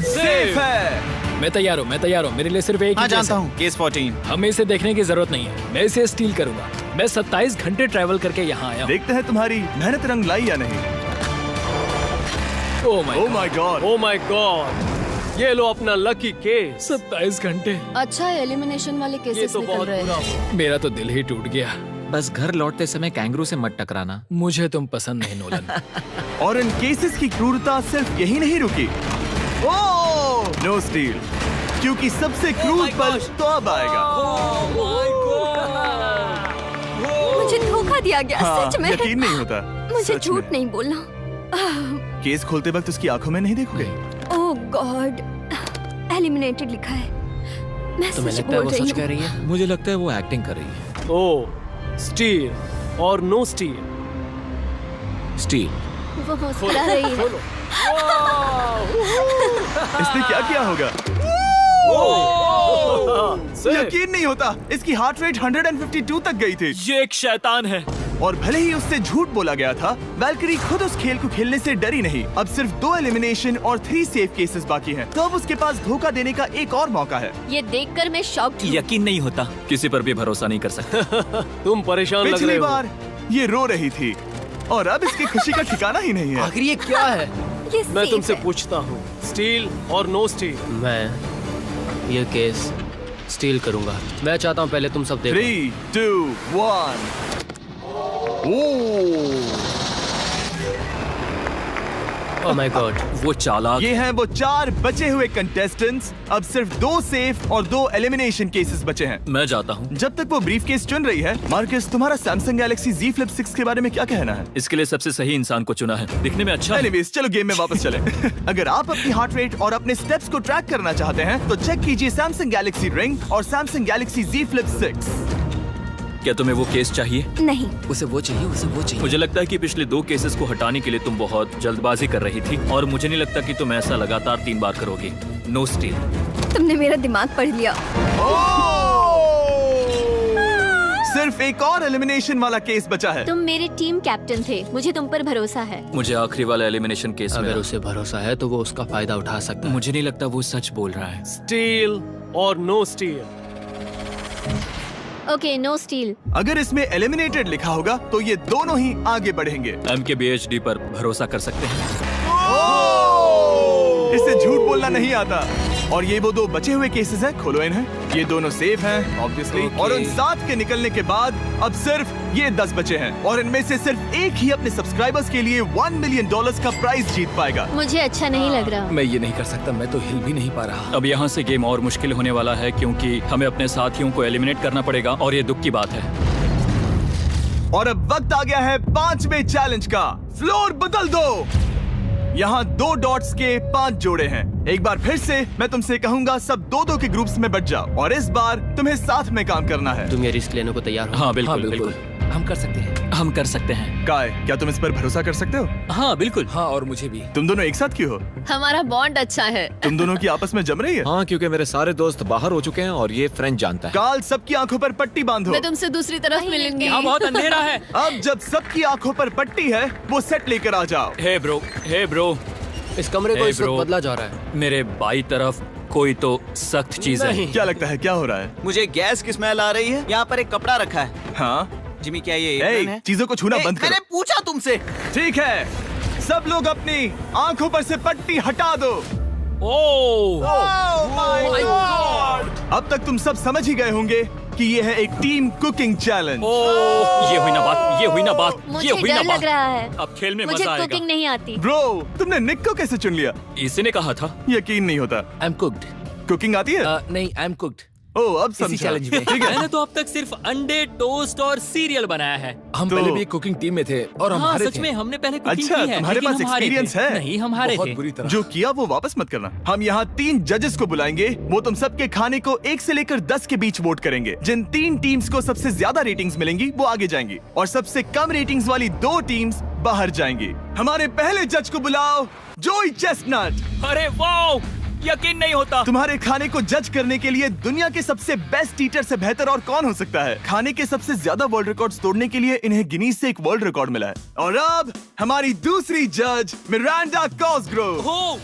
safe है। मैं तैयार हूँ, मेरे लिए सिर्फ एक हाँ, ही केस जानता है। हूँ, केस 14। हमें इसे देखने की जरूरत नहीं है, मैं इसे स्टील करूंगा। मैं 27 घंटे ट्रैवल करके यहाँ आया हूँ। देखते हैं तुम्हारी मेहनत रंग लाई या नहीं। Oh my God, oh my God, ये लो अपना लकी केस। 27 घंटे। अच्छा, एलिमिनेशन वाले ये केसेस तो निकल बहुत रहे बुरा हैं। हुआ। मेरा तो दिल ही टूट गया। बस घर लौटते समय कैंगरू से मत टकराना। मुझे तुम पसंद नहीं नोलन। और इन केसेस की क्रूरता सिर्फ यही नहीं रुकी। ओह, नो स्टील, क्योंकि सबसे क्रूर पल तो अब आएगा। मुझे धोखा दिया गया। हाँ, सच में यकीन नहीं होता। मुझे सच झूठ में। नहीं बोलना। केस खोलते वक्त उसकी आंखों में नहीं देखोगे? ओह गॉड, एलिमिनेटेड लिखा है। मैं तुम्हें सच लगता है बोल वो रही सच कह रही है? मुझे लगता है वो एक्टिंग कर रही है। ओ, स्टील और नो स्टील? स्टील। हूँ। वो मुस्कुरा रही है। इसने क्या किया होगा? यकीन नहीं होता, इसकी हार्ट रेट 152 तक गई थी। ये एक शैतान है। और भले ही उससे झूठ बोला गया था, वैल्करी खुद उस खेल को खेलने से डरी नहीं। अब सिर्फ 2 एलिमिनेशन और 3 सेफ केसेस बाकी हैं। तो अब उसके पास धोखा देने का एक और मौका है। ये देखकर मैं शॉक्ड हूँ। यकीन नहीं होता, किसी पर भी भरोसा नहीं कर सकता। तुम परेशान लग रहे पिछली हो। बार ये रो रही थी और अब इसकी खुशी का ठिकाना ही नहीं है। आखिर ये क्या है? ये मैं सेफ तुमसे है। पूछता हूँ, स्टील और नो स्टील? मैं ये केस स्टील करूंगा। मैं चाहता हूँ पहले तुम सब देखो। 3, 2, 1। ओह माय गॉड, वो चालाक। ये हैं वो 4 बचे हुए कंटेस्टेंट्स। अब सिर्फ 2 सेफ और 2 एलिमिनेशन केसेस बचे हैं। मैं जाता हूँ। जब तक वो ब्रीफकेस चुन रही है, मार्कस, तुम्हारा सैमसंग गैलेक्सी Z Flip 6 के बारे में क्या कहना है? इसके लिए सबसे सही इंसान को चुना है, दिखने में अच्छा है। एनीवेज, चलो गेम में वापस चलें। अगर आप अपनी हार्ट रेट और अपने स्टेप्स को ट्रैक करना चाहते हैं, तो चेक कीजिए सैमसंग गैलेक्सी रिंग और सैमसंग गैलेक्सी Z Flip 6। क्या तुम्हें वो केस चाहिए? नहीं, उसे वो चाहिए। मुझे लगता है कि पिछले 2 केसेस को हटाने के लिए तुम बहुत जल्दबाजी कर रही थी, और मुझे नहीं लगता कि तुम ऐसा लगातार 3 बार करोगी। No steal. तुमने मेरा दिमाग पढ़ लिया। सिर्फ एक और एलिमिनेशन वाला केस बचा है। तुम मेरे टीम कैप्टन थे, मुझे तुम पर भरोसा है। मुझे आखिरी वाला एलिमिनेशन केस में अगर उसे भरोसा है तो वो उसका फायदा उठा सकता है। मुझे नहीं लगता वो सच बोल रहा है। स्टील और no steal? Okay, no steal. अगर इसमें एलिमिनेटेड लिखा होगा तो ये दोनों ही आगे बढ़ेंगे। MKBHD पर भरोसा कर सकते हैं। इसे झूठ बोलना नहीं आता। और ये वो 2 बचे हुए केसेस हैं, खोलो इन्हें। ये दोनों सेफ हैं ऑब्वियसली। और उन 7 के निकलने के बाद अब सिर्फ ये 10 बचे हैं, और इनमें से सिर्फ एक ही अपने सब्सक्राइबर्स के लिए $1 मिलियन का प्राइज जीत पाएगा। मुझे अच्छा नहीं लग रहा। मैं ये नहीं कर सकता, मैं तो हिल भी नहीं पा रहा। अब यहाँ से गेम और मुश्किल होने वाला है, क्योंकि हमें अपने साथियों को एलिमिनेट करना पड़ेगा, और ये दुख की बात है। और अब वक्त आ गया है 5वें चैलेंज का। फ्लोर बदल दो। यहाँ 2 डॉट्स के 5 जोड़े हैं। एक बार फिर से मैं तुमसे कहूंगा, सब 2-2 के ग्रुप्स में बट जाओ और इस बार तुम्हें साथ में काम करना है। तुम ये रिस्क लेने को तैयार हो? हाँ बिल्कुल बिल्कुल। हम कर सकते हैं। हम कर सकते हैं। काय, क्या तुम इस पर भरोसा कर सकते हो? हाँ बिल्कुल। हाँ, और मुझे भी। तुम दोनों एक साथ क्यों हो? हमारा बॉन्ड अच्छा है। तुम दोनों की आपस में जम रही है? हाँ, क्योंकि मेरे सारे दोस्त बाहर हो चुके हैं और ये फ्रेंच जानता है। काल, सबकी आंखों पर पट्टी बांधो। मैं तुमसे दूसरी तरफ मिलूंगी। यहाँ बहुत अंधेरा है। अब जब सबकी आंखों पर पट्टी है, वो सेट लेकर आ जाओ। हे ब्रो, इस कमरे को Hey, इस वक्त bro. बदला जा रहा है। मेरे बाई तरफ कोई तो सख्त चीज है। क्या लगता है क्या हो रहा है? मुझे गैस की स्मेल आ रही है। यहाँ पर एक कपड़ा रखा है। हाँ जिमी, क्या ये एप्रन है? चीजों को छूना बंद मैंने करो। पूछा तुमसे। ठीक है, सब लोग अपनी आंखों पर से पट्टी हटा दो। अब तक तुम सब समझ ही गए होंगे कि ये है एक टीम कुकिंग चैलेंज। ये हुई ना बात। मुझे डर लग रहा है। अब खेल में मुझे मजा आएगा। कुकिंग नहीं आती। ब्रो, तुमने निक को कैसे चुन लिया? इसी ने कहा था। यकीन नहीं होता। I am cooked. कुकिंग आती है? नहीं, आई एम कुक्ड। ओह, अब इसी समझा। चैलेंज में। ठीक है। मैंने तो अब तक सिर्फ अंडे, टोस्ट और सीरियल बनाया है। हम तो- पहले भी एक कुकिंग टीम में थे और हम हाँ हारे सच थे। में हमने पहले कुकिंग अच्छा, की है। तुम्हारे लेकिन पास हम हारे experience थे। है? नहीं, हम हारे बहुत थे। बुरी तरह। जो किया वो वापस मत करना। हम यहाँ 3 जजेस को बुलाएंगे। वो तुम सबके खाने को 1 से लेकर 10 के बीच वोट करेंगे। जिन 3 टीम्स को सबसे ज्यादा रेटिंग्स मिलेंगी वो आगे जाएंगी और सबसे कम रेटिंग्स वाली 2 टीम्स बाहर जाएंगी। हमारे पहले जज को बुलाओ, जोई चेस्टनट। अरे वाओ, यकीन नहीं होता। तुम्हारे खाने को जज करने के लिए दुनिया के सबसे बेस्ट टीचर से बेहतर और कौन हो सकता है? खाने के सबसे ज्यादा वर्ल्ड रिकॉर्ड्स तोड़ने के लिए इन्हें गिनीज से एक वर्ल्ड रिकॉर्ड मिला है। और अब हमारी दूसरी जज मिरांडा कॉसग्रोव। ओह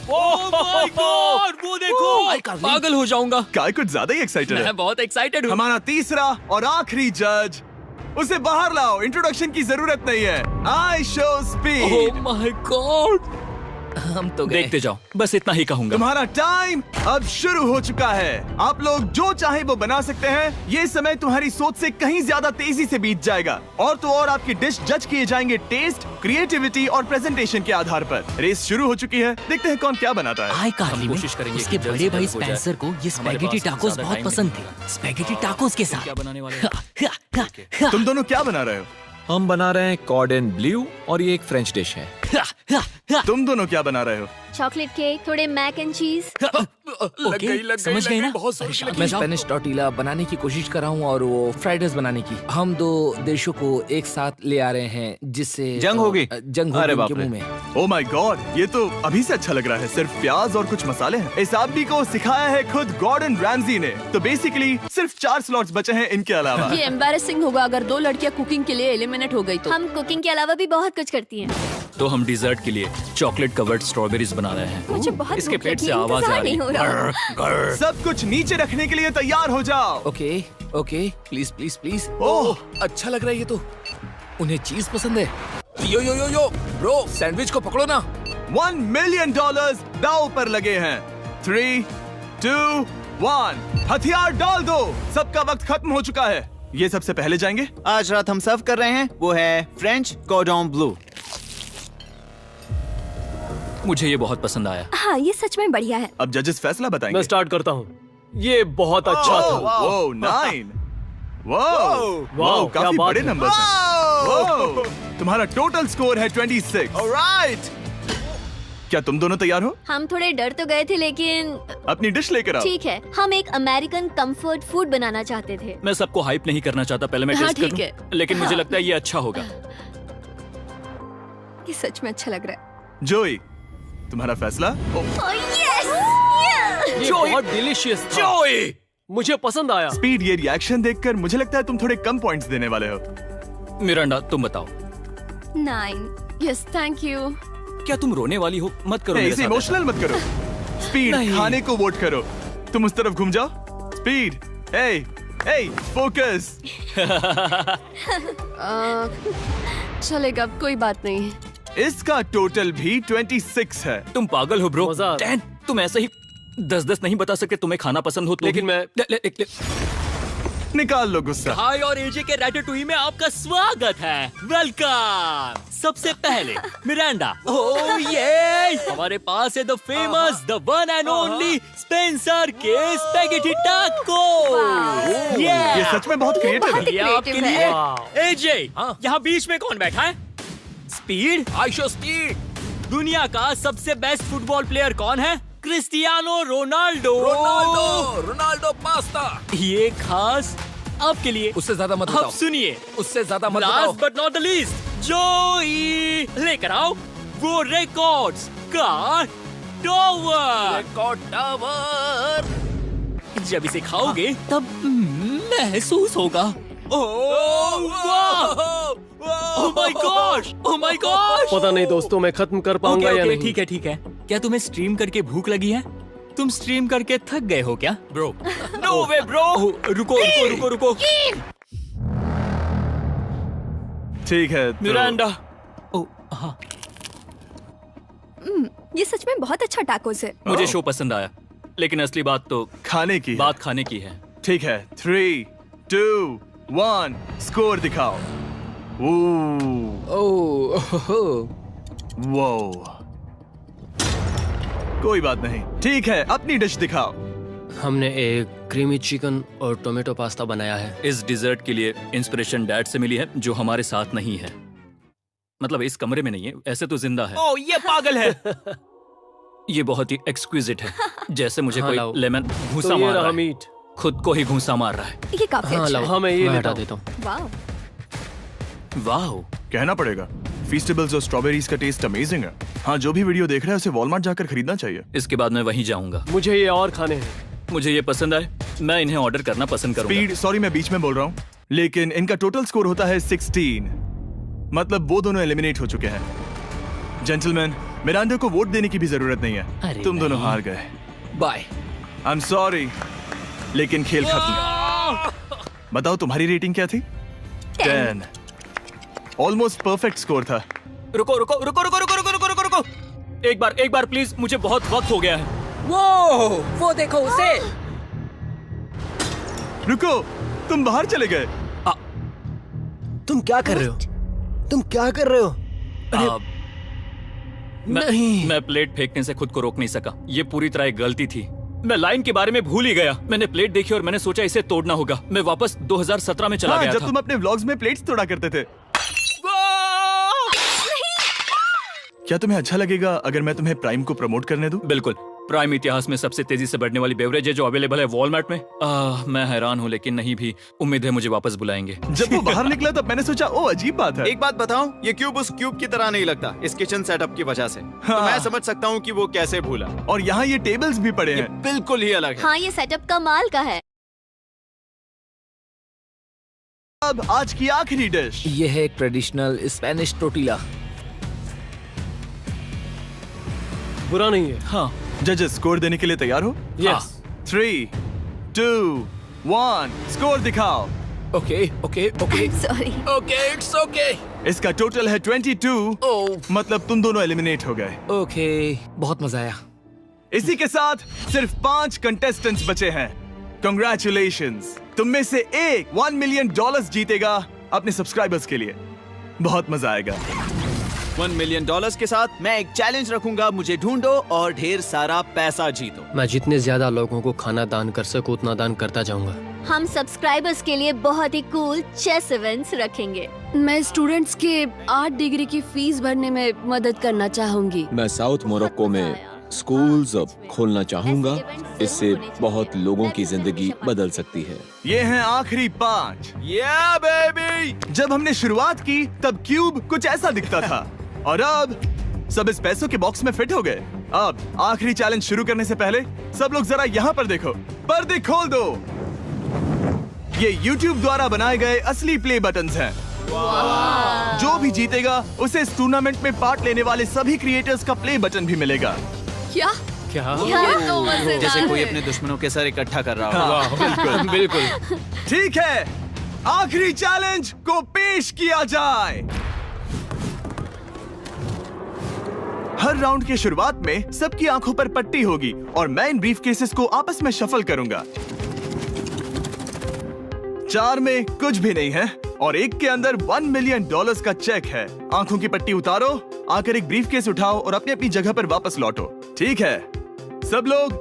माय गॉड, वो देखो। पागल हो जाऊंगा। काय कुछ ज्यादा ही एक्साइटेड है। मैं बहुत एक्साइटेड हूँ। हमारा तीसरा और आखिरी जज, उसे बाहर लाओ। इंट्रोडक्शन की जरूरत नहीं है। I show speed. Oh my God. हम तो गए। देखते जाओ, बस इतना ही कहूंगा। तुम्हारा टाइम अब शुरू हो चुका है। आप लोग जो चाहे वो बना सकते हैं। ये समय तुम्हारी सोच से कहीं ज्यादा तेजी से बीत जाएगा। और तो और आपकी डिश जज किए जाएंगे टेस्ट, क्रिएटिविटी और प्रेजेंटेशन के आधार पर। रेस शुरू हो चुकी है। देखते हैं कौन क्या बनाता है। आई कार्ली में कोशिश करेंगे उसके कि जल्द बड़े से भाई जल्द हो जाए। स्पेंसर को ये हमारे स्पैगेटी पास टाकोस ज्यादा बहुत टाइम पसंद नहीं थे। स्पैगेटी टाकोस के साथ क्या बनाने वाले हैं? तुम दोनों क्या बना रहे हो? हम बना रहे हैं कॉर्डन ब्लू और ये एक फ्रेंच डिश है। तुम दोनों क्या बना रहे हो? चॉकलेट केक, थोड़े मैक एंड चीज। ओके, समझ गए ना? मैं स्पेनिश टॉर्टिला बनाने की कोशिश कर रहा हूँ और वो फ्राइड राइस बनाने की। हम 2 देशों को एक साथ ले आ रहे हैं जिससे जंग होगी? जंग अरे होगी बाप उनके रे। मुंह में। ओ माय गॉड, ये तो अभी से अच्छा लग रहा है। सिर्फ प्याज और कुछ मसाले हैं। इस आदमी को सिखाया है खुद गॉर्डन रैमजी ने। तो बेसिकली सिर्फ 4 स्लॉट्स बचे हैं इनके अलावा। ये एम्बैरेसिंग होगा अगर 2 लड़कियां कुकिंग के लिए एलिमिनेट हो गई तो। हम कुकिंग के अलावा भी बहुत कुछ करती हैं। तो हम डिजर्ट के लिए चॉकलेट कवर्ड स्ट्रॉबेरीज बना रहे हैं। मुझे बहुत इसके भूख पेट लगी से है, आवाज आ इंतजार रही नहीं हो रहा। है। सब कुछ नीचे रखने के लिए तैयार हो जाओ। Okay okay, please please please. Oh, अच्छा लग रहा है ये तो। उन्हें चीज पसंद है। यो यो यो यो ब्रो, सैंडविच को पकड़ो ना। $1 मिलियन दांव पर लगे हैं। 3, 2, 1, हथियार डाल दो। सबका वक्त खत्म हो चुका है। ये सबसे पहले जाएंगे। आज रात हम सर्व कर रहे हैं वो है फ्रेंच कॉर्डन ब्लू। मुझे ये बहुत पसंद आया। हाँ, ये सच में बढ़िया है। अब जजेस फैसला बताएंगे। मैं स्टार्ट करता हूँ। ये बहुत अच्छा था। ओह, 9। वाओ, क्या काफी बात बड़े है। नंबर्स हैं। वाओ, तुम्हारा टोटल स्कोर है 26। ऑलराइट। क्या तुम दोनों तैयार हो? हम थोड़े डर तो गए थे लेकिन अपनी डिश लेकर आओ। ठीक है। हम एक अमेरिकन कंफर्ट फूड बनाना चाहते थे। मैं सबको हाइप नहीं करना चाहता, पहले मैं हाँ, टेस्ट कर ठीक लूं। है। लेकिन मुझे लगता है ये अच्छा होगा। ये सच में अच्छा लग रहा है। जोई, तुम्हारा फैसला? ये बहुत डिलीशियस था। मुझे पसंद आया। स्पीड, ये रिएक्शन देखकर मुझे लगता है तुम थोड़े कम पॉइंट्स देने वाले हो। मिरांडा, तुम बताओ। 9। Yes, thank you. क्या तुम रोने वाली हो? मत करो मेरे इसे साथ इमोशनल मत करो। स्पीड, नहीं। खाने को वोट करो। तुम उस तरफ घूम जाओ। Speed, focus. चलेगा, कोई बात नहीं। इसका टोटल भी 26 है। तुम पागल हो ब्रो। मजा आ रहा है। 10, तुम ऐसे ही 10-10 नहीं बता सकते। तुम्हें खाना पसंद हो तो लेकिन भी- मैं निकाल लो गुस्सा। हाय और एजे के रैटेटुई में आपका स्वागत है। वेलकम। सबसे पहले मिरांडा। ओह ये हमारे पास है the famous, the one and only Spencer के स्पैगेटी टाको। ये सच में बहुत क्रिएटिव है। ये आपके creative लिए। एजे, यहाँ बीच में कौन बैठा है? स्पीड। I show speed. दुनिया का सबसे बेस्ट फुटबॉल प्लेयर कौन है? Cristiano Ronaldo. Ronaldo pasta. ये खास आपके लिए। उससे ज्यादा मत बताओ। अब सुनिए, उससे ज्यादा मत बताओ। Last but not the least, जोई लेकर आओ वो रिकॉर्ड्स का टावर। Record tower. जब इसे खाओगे तब महसूस होगा। Oh my gosh, oh my gosh. पता नहीं दोस्तों, मैं खत्म कर पाऊंगा या नहीं। ठीक है ठीक है। क्या तुम्हें स्ट्रीम करके भूख लगी है? तुम स्ट्रीम करके थक गए हो क्या? Bro no way bro. रुको रुको रुको रुको। ठीक है तो... मिरांडा। ओह हाँ, ये सच में बहुत अच्छा टैकोस है। मुझे शो पसंद आया, लेकिन असली बात तो खाने की बात खाने की है। ठीक है, 3, 2, 1 स्कोर दिखाओ। वो कोई बात नहीं। ठीक है, अपनी डिश दिखाओ। हमने एक क्रीमी चिकन और टोमेटो पास्ता बनाया है। इस डिजर्ट के लिए इंस्पिरेशन डैड से मिली है, जो हमारे साथ नहीं है। मतलब इस कमरे में नहीं है, ऐसे तो जिंदा है। ओह ये पागल है। ये बहुत ही एक्सक्विजिट है, जैसे मुझे कोई लेमन घूंसा मार रहा है। खुद को ही घूंसा मार रहा है। ये काफी अच्छा है। हाँ मैं ये हटा देता हूँ। वाह वाह, कहना पड़ेगा फीस्टेबल्स और स्ट्रॉबेरीज का टेस्ट अमेजिंग है। हाँ, जो भी वीडियो देख रहा है उसे वॉलमार्ट जाकर खरीदना चाहिए। इसके बाद मैं वहीं जाऊंगा। मुझे ये और खाने हैं। मुझे ये पसंद आए, मैं इन्हें ऑर्डर करना पसंद करूंगा। स्पीड, सॉरी मैं बीच में बोल रहा हूँ, लेकिन इनका टोटल स्कोर होता है 16। मतलब वो दोनों एलिमिनेट हो चुके हैं। जेंटलमैन, मिरांडा को वोट देने की भी जरूरत नहीं है। तुम दोनों हार गए। बाय। आई एम सॉरी, लेकिन खेल खत्म। बताओ तुम्हारी रेटिंग क्या थी? 10। ऑलमोस्ट परफेक्ट स्कोर था। रुको रुको रुको रुको रुको रुको रुको रुको एक बार प्लीज, मुझे बहुत वक्त हो गया है। वो देखो उसे। रुको, तुम बाहर चले गए। तुम क्या कर रहे हो? तुम क्या कर रहे हो? मैं प्लेट फेंकने से खुद को रोक नहीं सका। ये पूरी तरह एक गलती थी। मैं लाइन के बारे में भूल ही गया। मैंने प्लेट देखी और मैंने सोचा इसे तोड़ना होगा। मैं वापस 2017 में चला गया जब था। तुम अपने व्लॉग्स में प्लेट्स तोड़ा करते थे। क्या तुम्हें अच्छा लगेगा अगर मैं तुम्हें प्राइम को प्रमोट करने दूं? बिल्कुल। प्राइम इतिहास में सबसे तेजी से बढ़ने वाली बेवरेज है जो अवेलेबल है वॉलमार्ट में। मैं हैरान हूँ, लेकिन नहीं भी। उम्मीद है मुझे वापस बुलाएंगे। जब वो बाहर निकला तब मैंने सोचा ओ अजीब बात है। एक बात बताऊं, ये क्यूब उस क्यूब की तरह नहीं लगता इस किचन सेटअप की वजह से। तो मैं समझ सकता हूँ कि वो कैसे भूला। और यहाँ ये टेबल्स भी पड़े हैं, बिल्कुल ही अलग है। हाँ, ये सेटअप कमाल का है। अब आज की आखिरी डिश। ये है एक ट्रेडिशनल स्पेनिश टोर्टिला। बुरा नहीं है। हाँ। जजेस स्कोर देने के लिए तैयार हो? यस। 3, 2, 1 स्कोर दिखाओ। Okay okay okay sorry. Okay it's okay. इसका टोटल है 22। मतलब तुम दोनों एलिमिनेट हो गए। ओके, बहुत मजा आया। इसी के साथ सिर्फ 5 कंटेस्टेंट्स बचे हैं। कंग्रेचुलेशंस, तुम में से एक $1 मिलियन जीतेगा अपने सब्सक्राइबर्स के लिए। बहुत मजा आएगा। $1 मिलियन के साथ मैं एक चैलेंज रखूंगा। मुझे ढूंढो और ढेर सारा पैसा जीतो। मैं जितने ज्यादा लोगों को खाना दान कर सकूं उतना दान करता जाऊंगा। हम सब्सक्राइबर्स के लिए बहुत ही कूल चेस इवेंट्स रखेंगे। मैं स्टूडेंट्स के 8 डिग्री की फीस भरने में मदद करना चाहूंगी। मैं साउथ मोरक्को में स्कूल्स खोलना चाहूंगा। इससे बहुत लोगों की जिंदगी बदल सकती है। ये हैं आखिरी 5। Yeah, baby! जब हमने शुरुआत की तब क्यूब कुछ ऐसा दिखता था और अब सब इस पैसों के बॉक्स में फिट हो गए। अब आखिरी चैलेंज शुरू करने से पहले सब लोग जरा यहाँ पर देखो। पर्दे खोल दो। ये YouTube द्वारा बनाए गए असली प्ले बटन्स हैं। जो भी जीतेगा उसे इस टूर्नामेंट में पार्ट लेने वाले सभी क्रिएटर्स का प्ले बटन भी मिलेगा। क्या? ये तो मजेदार जैसे कोई है। अपने दुश्मनों के सर इकट्ठा कर रहा हो। हाँ, बिल्कुल बिल्कुल। ठीक है, आखिरी चैलेंज को पेश किया जाए। हर राउंड की शुरुआत में सबकी आंखों पर पट्टी होगी और मैं इन ब्रीफ केसेस को आपस में शफल करूंगा। 4 में कुछ भी नहीं है और एक के अंदर $1 मिलियन का चेक है। आंखों की पट्टी उतारो, आकर एक ब्रीफ केस उठाओ और अपनी अपनी जगह पर वापस लौटो। ठीक है, सब लोग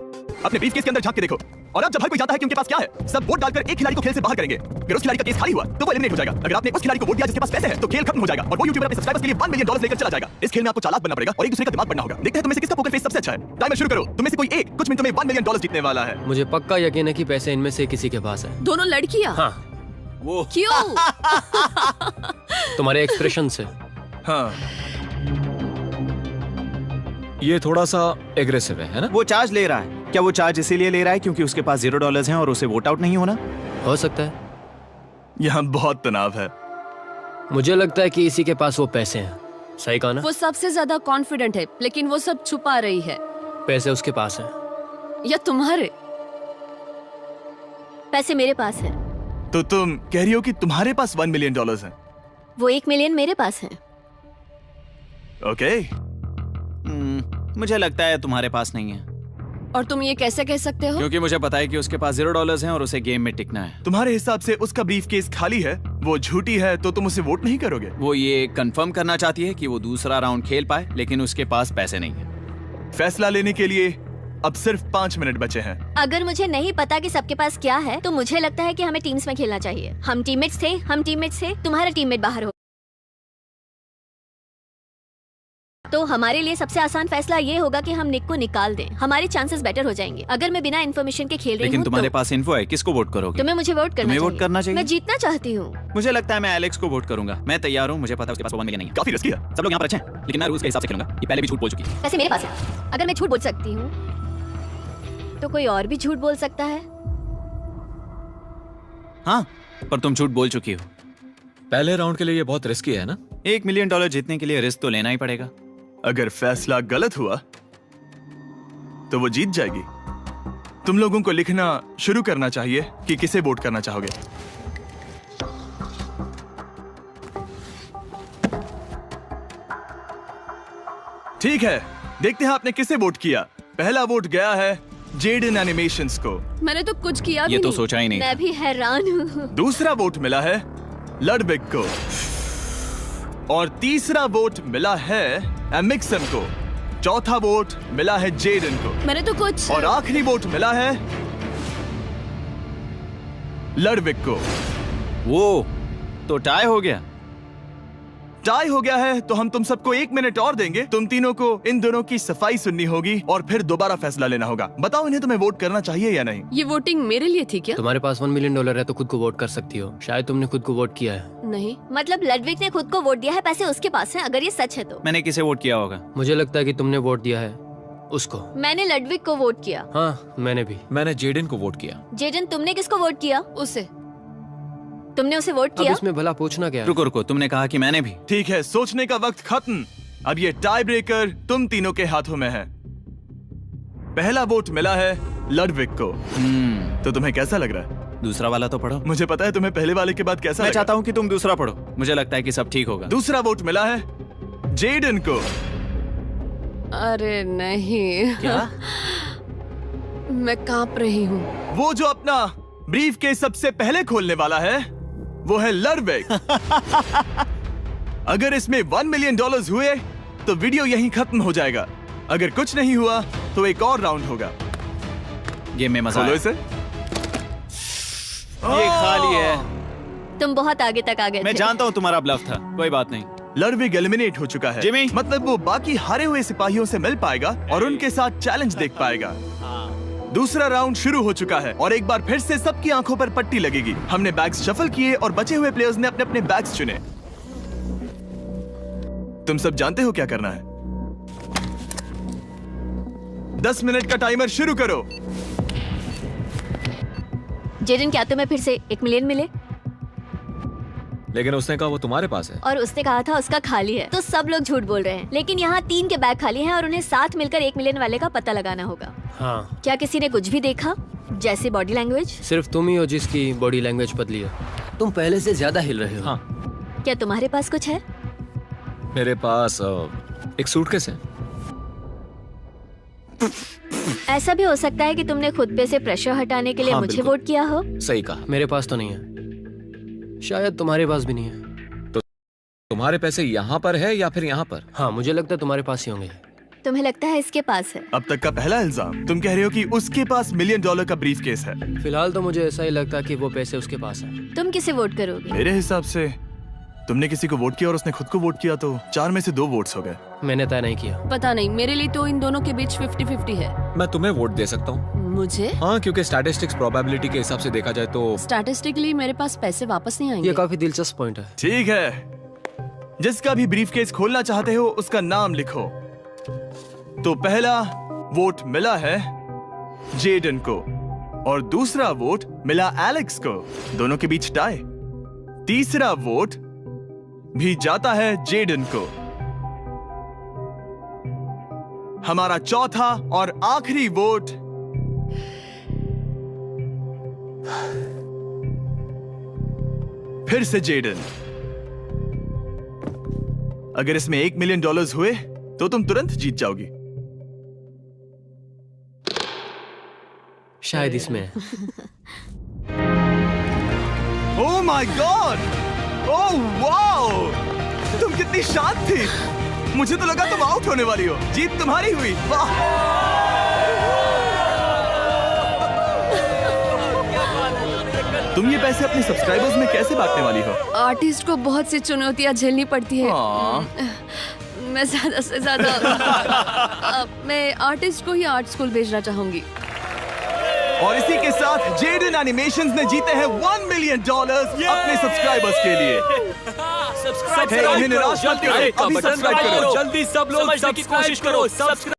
अपने ब्रीफ केस के अंदर झांक के देखो। और अब जब हर कोई जानता है कि उनके पास क्या है, सब वोट डालकर एक खिलाड़ी को खेल से बाहर करेंगे। अगर उस खिलाड़ी का केस खाली हुआ तो वो एलिमिनेट हो जाएगा। अगर आपने उस खिलाड़ी को वोट दिया जिसके पास पैसे हैं तो खेल खत्म हो जाएगा और वो यूट्यूबर अपने सब्सक्राइबर्स के लिए $1 मिलियन लेकर चला जाएगा। इस खेल में आपको चालाक बनना पड़ेगा और एक दूसरे का दिमाग बनना होगा। देखते हैं तुम में से किसका पोकर फेस सबसे अच्छा है। टाइमर शुरू करो। तुम में से कोई एक कुछ मिनटों में $1 मिलियन जीतने वाला है। मुझे पक्का यकीन है कि पैसे इनमें से किसी के पास है। दोनों लड़कियां? हाँ। वो क्यों? तुम्हारे एक्सप्रेशन से। हाँ। ये थोड़ा सा एग्रेसिव है ना? वो चार्ज ले रहा है। क्या वो चार्ज इसीलिए ले रहा है क्योंकि उसके पास $0 हैं और उसे वोट आउट नहीं होना? हो सकता है। यहाँ बहुत तनाव है। मुझे लगता है कि इसी के पास वो पैसे हैं। सही कहा ना? वो सबसे ज्यादा कॉन्फिडेंट है लेकिन वो सब छुपा रही है। पैसे उसके पास हैं। या तुम्हारे? पैसे मेरे पास है। तो तुम कह रही हो कि तुम्हारे पास $1 मिलियन हैं? वो 1 मिलियन मेरे पास है। ओके। मुझे लगता है तुम्हारे पास नहीं है। और तुम ये कैसे कह सकते हो? क्योंकि मुझे पता है कि उसके पास $0 हैं और उसे गेम में टिकना है। तुम्हारे हिसाब से उसका ब्रीफ केस खाली है, वो झूठी है, तो तुम उसे वोट नहीं करोगे? वो ये कंफर्म करना चाहती है कि वो दूसरा राउंड खेल पाए, लेकिन उसके पास पैसे नहीं है। फैसला लेने के लिए अब सिर्फ 5 मिनट बचे हैं। अगर मुझे नहीं पता कि सबके पास क्या है तो मुझे लगता है कि हमें टीम्स में खेलना चाहिए। हम टीममेट्स थे, तुम्हारा टीममेट बाहर हो, तो हमारे लिए सबसे आसान फैसला ये होगा कि हम निक को निकाल दें। हमारे चांसेस बेटर हो जाएंगे। अगर मैं बिना इन्फॉर्मेशन के खेल रही हूँ लेकिन तुम्हारे पास इन्फो है, किसको वोट करोगे? तुम्हें मुझे वोट करना वोट करना चाहिए। मैं जीतना चाहती हूँ। मुझे लगता है मैं एलेक्स को वोट करूंगा। मैं तैयार हूँ। मुझे पता है उसके पास $1 मिलियन नहीं है। काफी रिस्की है। सब लोग यहाँ पर अच्छे हैं, लेकिन मैं रूल्स के हिसाब से खेलूंगा। ये पहले भी झूठ बोल चुकी है। पैसे मेरे पास है। अगर मैं झूठ बोल सकती हूँ तो कोई और भी झूठ बोल सकता है। हाँ, पर तुम झूठ बोल चुकी हो। पहले राउंड के लिए ये बहुत रिस्की है ना? $1 मिलियन जीतने के लिए रिस्क तो लेना ही पड़ेगा। अगर फैसला गलत हुआ तो वो जीत जाएगी। तुम लोगों को लिखना शुरू करना चाहिए कि किसे वोट करना चाहोगे। ठीक है, देखते हैं आपने किसे वोट किया। पहला वोट गया है जेडन एनिमेशंस को। मैंने तो कुछ किया भी ये तो नहीं। सोचा ही नहीं। मैं भी हैरान हूँ। दूसरा वोट मिला है लडविग को और तीसरा वोट मिला है एमिक्सन को। चौथा वोट मिला है जेडन को। मैंने तो कुछ। और आखिरी वोट मिला है लडविग को। वो तो टाई हो गया। टाई हो गया है तो हम तुम सबको 1 मिनट और देंगे। तुम तीनों को इन दोनों की सफाई सुननी होगी और फिर दोबारा फैसला लेना होगा। बताओ इन्हें तुम्हें वोट करना चाहिए या नहीं। ये वोटिंग मेरे लिए थी क्या? तुम्हारे पास $1 मिलियन है तो खुद को वोट कर सकती हो। शायद तुमने खुद को वोट किया है। नहीं। मतलब लडविग ने खुद को वोट दिया है, पैसे उसके पास हैं। अगर ये सच है तो मैंने किसे वोट किया होगा? मुझे लगता है कि तुमने वोट दिया है उसको। मैंने लडविग को वोट किया। हाँ, मैंने भी। मैंने जेडन को वोट किया। जेडन, तुमने किसको वोट किया? उसे। तुमने उसे वोट किया? अब इसमें भला पूछना क्या? रुको, तुमने कहा कि मैंने भी। ठीक है, सोचने का वक्त खत्म। अब ये टाई ब्रेकर तुम तीनों के हाथों में है। पहला वोट मिला है लडविग को। तो तुम्हें कैसा लग रहा है? दूसरा वाला तो पढ़ो। मुझे पता है तुम्हें पहले वाले के बाद कैसा मैं चाहता हूँ कि तुम दूसरा पढ़ो। मुझे लगता है कि सब ठीक होगा। दूसरा वोट मिला है जेडन को। अरे नहीं। क्या? मैं कांप रही हूँ। वो जो अपना ब्रीफ के सबसे पहले खोलने वाला है वो है लडविग। अगर इसमें $1 मिलियन हुए तो वीडियो यहीं खत्म हो जाएगा। अगर कुछ नहीं हुआ तो एक और राउंड होगा। गेम में मजा खोलो आया। इसे। ये खाली है। तुम बहुत आगे तक आ गए मैं थे। जानता हूँ तुम्हारा ब्लफ था, कोई बात नहीं। लडविग एलिमिनेट हो चुका है। जिमी, मतलब वो बाकी हारे हुए सिपाहियों से मिल पाएगा और उनके साथ चैलेंज देख पाएगा। दूसरा राउंड शुरू हो चुका है और एक बार फिर से सबकी आंखों पर पट्टी लगेगी। हमने बैग्स शफल किए और बचे हुए प्लेयर्स ने अपने अपने बैग्स चुने। तुम सब जानते हो क्या करना है। 10 मिनट का टाइमर शुरू करो। जेडन, क्या तुम्हें फिर से 1 मिलियन मिले? लेकिन उसने कहा वो तुम्हारे पास है। और उसने कहा था उसका खाली है। तो सब लोग झूठ बोल रहे हैं। लेकिन यहाँ 3 के बैग खाली हैं और उन्हें साथ मिलकर 1 मिलियन वाले का पता लगाना होगा। हाँ। क्या किसी ने कुछ भी देखा, जैसे बॉडी लैंग्वेज? सिर्फ तुम ही हो जिसकी बॉडी लैंग्वेज पतली है। तुम पहले से ज्यादा हिल रहे हो। हाँ। क्या तुम्हारे पास कुछ है? मेरे पास एक सूटकेस है। ऐसा भी हो सकता है कि तुमने खुद पे से प्रेशर हटाने के लिए हाँ, मुझे बिल्कुल। वोट किया हो। सही कहा। मेरे पास तो नहीं है। शायद तुम्हारे पास भी नहीं है। तो तुम्हारे पैसे यहाँ पर है या फिर यहाँ पर? हाँ, मुझे लगता है तुम्हारे पास ही होंगे। तुम्हें लगता है इसके पास है? अब तक का पहला इल्जाम। तुम कह रहे हो कि उसके पास $1 मिलियन का ब्रीफ केस है। फिलहाल तो मुझे ऐसा ही लगता है कि वो पैसे उसके पास है। तुम किसे वोट करोगे? मेरे हिसाब से तुमने किसी को वोट किया और उसने खुद को वोट किया, तो 4 में से 2 वोट्स हो गए। मैंने तय नहीं किया। पता नहीं, मेरे लिए तो इन दोनों के बीच 50-50 है। मैं तुम्हें वोट दे सकता हूँ। मुझे? हाँ, क्योंकि स्टैटिस्टिक्स प्रोबेबिलिटी के हिसाब से देखा जाए तो स्टैटिस्टिकली मेरे पास पैसे वापस नहीं आएंगे। ये काफी दिलचस्प पॉइंट है। ठीक है, जिसका भी ब्रीफ केस खोलना चाहते हो उसका नाम लिखो। तो पहला वोट मिला है जेडन को और दूसरा वोट मिला एलेक्स को। दोनों के बीच टाई। तीसरा वोट भी जाता है जेडन को। हमारा चौथा और आखिरी वोट फिर से जेडन। अगर इसमें $1 मिलियन हुए तो तुम तुरंत जीत जाओगी। शायद इसमें। Oh my God! Oh wow! तुम कितनी शांत थी। मुझे तो लगा तुम आउट होने वाली हो। जीत तुम्हारी हुई। वाह! तुम ये पैसे अपने सब्सक्राइबर्स में कैसे बांटने वाली हो? आर्टिस्ट को बहुत सी चुनौतियां झेलनी पड़ती है। मैं ज्यादा से ज्यादा मैं आर्टिस्ट को ही आर्ट स्कूल भेजना चाहूंगी। और इसी के साथ जेडन एनिमेशंस ने जीते हैं $1 मिलियन अपने सब्सक्राइबर्स के लिए। सब्सक्राइब निराश मत करो, अभी सब्सक्राइब करो। जल्दी सब लोग समझने की कोशिश करो।